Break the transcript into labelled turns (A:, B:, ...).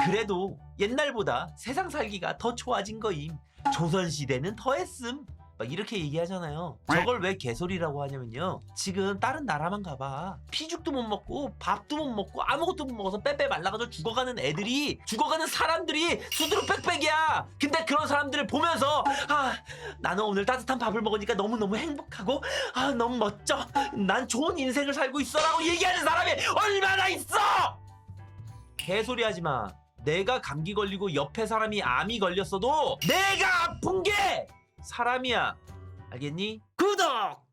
A: 그래도 옛날보다 세상 살기가 더 좋아진 거임. 조선시대는 더했음. 막 이렇게 얘기하잖아요. 저걸 왜 개소리라고 하냐면요, 지금 다른 나라만 가봐. 피죽도 못 먹고 밥도 못 먹고 아무것도 못 먹어서 빼빼 말라가지고 죽어가는 애들이, 죽어가는 사람들이 수두룩 빽빽이야. 근데 그런 사람들을 보면서 나는 오늘 따뜻한 밥을 먹으니까 너무너무 행복하고 너무 멋져, 난 좋은 인생을 살고 있어 라고 얘기하는 사람이 얼마나 있어. 개소리 하지마. 내가 감기 걸리고 옆에 사람이 암이 걸렸어도 내가 아픈 게 사람이야. 알겠니? 구독!